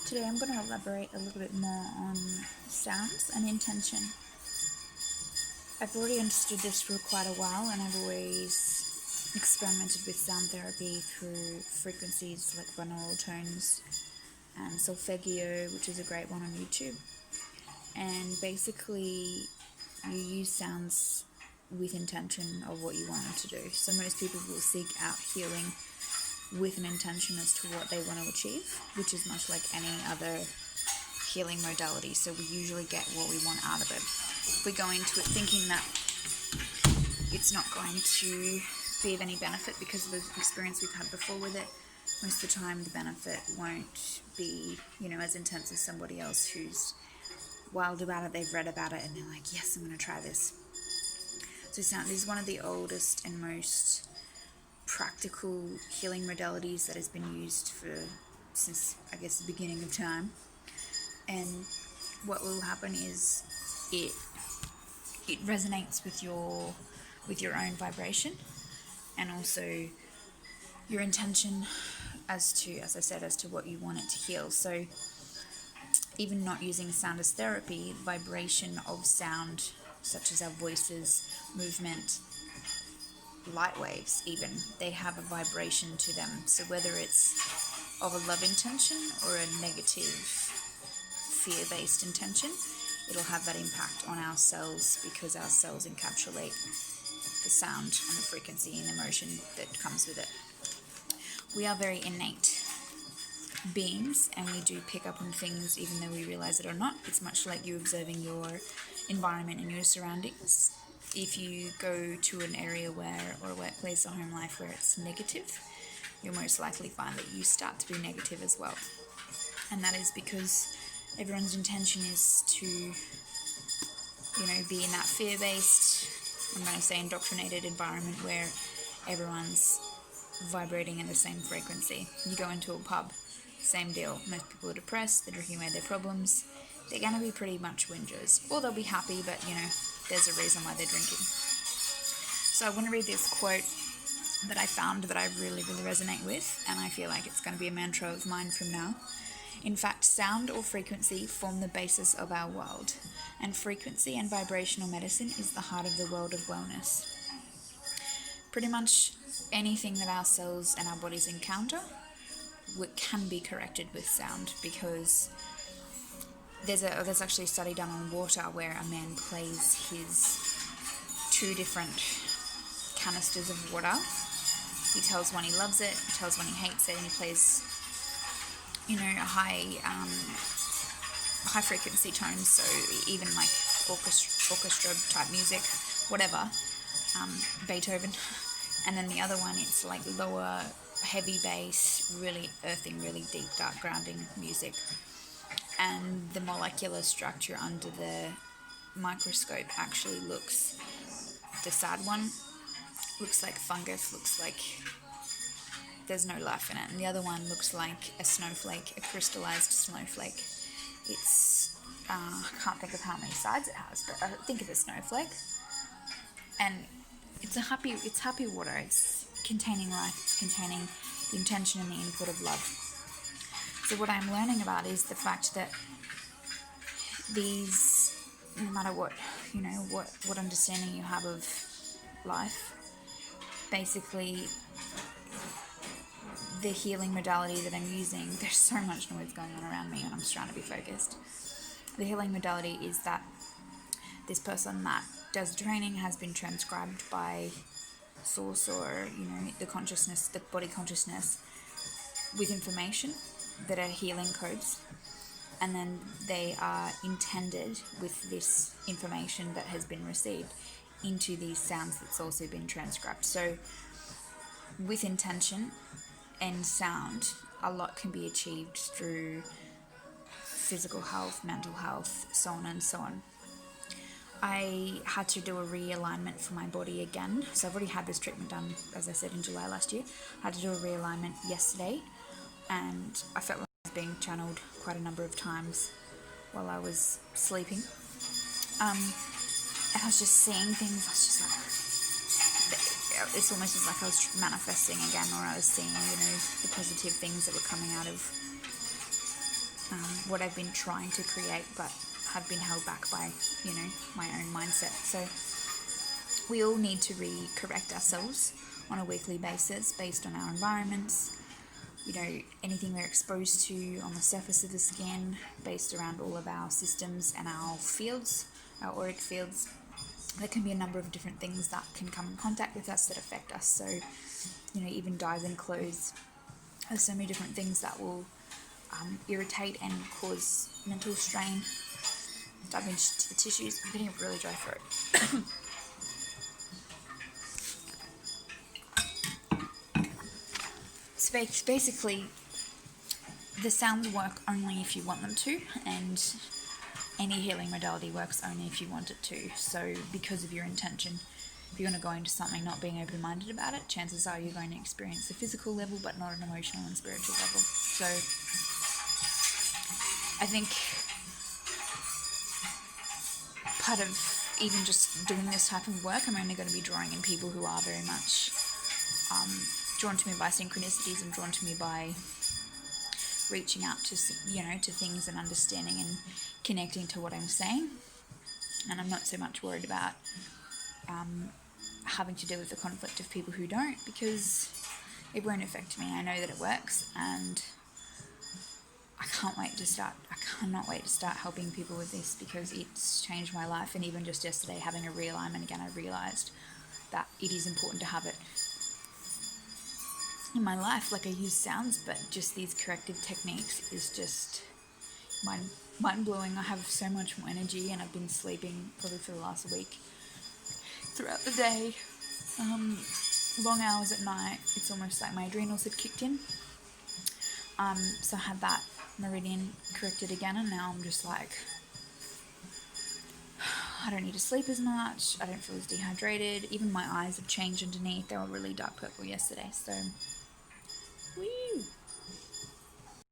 Today I'm going to elaborate a little bit more on sounds and intention. I've already understood this for quite a while, and I've always experimented with sound therapy through frequencies like binaural tones and solfeggio, which is a great one on YouTube. And basically, you use sounds with intention of what you want them to do. So most people will seek out healing with an intention as to what they want to achieve, which is much like any other healing modality. So we usually get what we want out of it. If we go into it thinking that it's not going to be of any benefit because of the experience we've had before with it, most of the time the benefit won't be, as intense as somebody else who's wild about it, they've read about it, and they're like, yes, I'm going to try this. So sound is one of the oldest and most practical healing modalities that has been used since, I guess, the beginning of time. And what will happen is it resonates with your own vibration, and also your intention as to what you want it to heal. So even not using sound as therapy, vibration of sound, such as our voices, movement, light waves even, they have a vibration to them. So whether it's of a love intention or a negative fear-based intention, it'll have that impact on our cells, because our cells encapsulate the sound and the frequency and emotion that comes with it. We are very innate beings, and we do pick up on things even though we realize it or not. It's much like you observing your environment and your surroundings. If you go to an area or a workplace or home life where it's negative, you'll most likely find that you start to be negative as well. And that is because everyone's intention is to, be in that fear-based, I'm going to say indoctrinated environment where everyone's vibrating at the same frequency. You go into a pub, same deal. Most people are depressed, they're drinking away their problems. They're going to be pretty much whingers. Or they'll be happy, but, there's a reason why they're drinking. So I want to read this quote that I found that I really, really resonate with, and I feel like it's going to be a mantra of mine from now. In fact, sound or frequency form the basis of our world, and frequency and vibrational medicine is the heart of the world of wellness. Pretty much anything that our cells and our bodies encounter can be corrected with sound, because there's actually a study done on water where a man plays his two different canisters of water. He tells one he loves it, he tells one he hates it, and he plays, a high frequency tones, so even like orchestra type music, whatever, Beethoven. And then the other one, it's like lower, heavy bass, really earthing, really deep, dark grounding music. And the molecular structure under the microscope actually looks, the sad one looks like fungus, looks like there's no life in it. And the other one looks like a snowflake, a crystallized snowflake. It's, I can't think of how many sides it has, but think of a snowflake. And it's happy water. It's containing life. It's containing the intention and the input of love. So what I'm learning about is the fact that these, no matter what, what understanding you have of life, basically the healing modality that I'm using, there's so much noise going on around me and I'm just trying to be focused. The healing modality is that this person that does training has been transcribed by source, or, the consciousness, the body consciousness, with information that are healing codes, and then they are intended with this information that has been received into these sounds that's also been transcribed. So with intention and sound, a lot can be achieved through physical health, mental health, so on and so on. I had to do a realignment for my body again. So I've already had this treatment done, as I said, in July last year. I had to do a realignment yesterday, and I felt like I was being channeled quite a number of times while I was sleeping. And I was just seeing things. I was just like, it's almost as like I was manifesting again, or I was seeing, the positive things that were coming out of what I've been trying to create, but have been held back by, my own mindset. So we all need to correct ourselves on a weekly basis based on our environments, anything we're exposed to on the surface of the skin, based around all of our systems and our fields, our auric fields. There can be a number of different things that can come in contact with us that affect us. So, even dyes and clothes, there's so many different things that will irritate and cause mental strain. Dive into the tissues. I'm getting a really dry throat. So basically, the sounds work only if you want them to, and any healing modality works only if you want it to. So because of your intention, if you're going to go into something not being open-minded about it, chances are you're going to experience the physical level but not an emotional and spiritual level. So I think part of even just doing this type of work, I'm only going to be drawing in people who are very much drawn to me by synchronicities and drawn to me by reaching out to, to things and understanding and connecting to what I'm saying. And I'm not so much worried about having to deal with the conflict of people who don't, because it won't affect me. I know that it works, and I cannot wait to start helping people with this, because it's changed my life. And even just yesterday, having a realignment again, I realised that it is important to have it in my life. Like, I use sounds, but just these corrective techniques is just mind-blowing. I have so much more energy, and I've been sleeping probably for the last week throughout the day, long hours at night. It's almost like my adrenals had kicked in. So I had that meridian corrected again, and now I'm just like, I don't need to sleep as much, I don't feel as dehydrated. Even my eyes have changed underneath. They were really dark purple yesterday, so woo!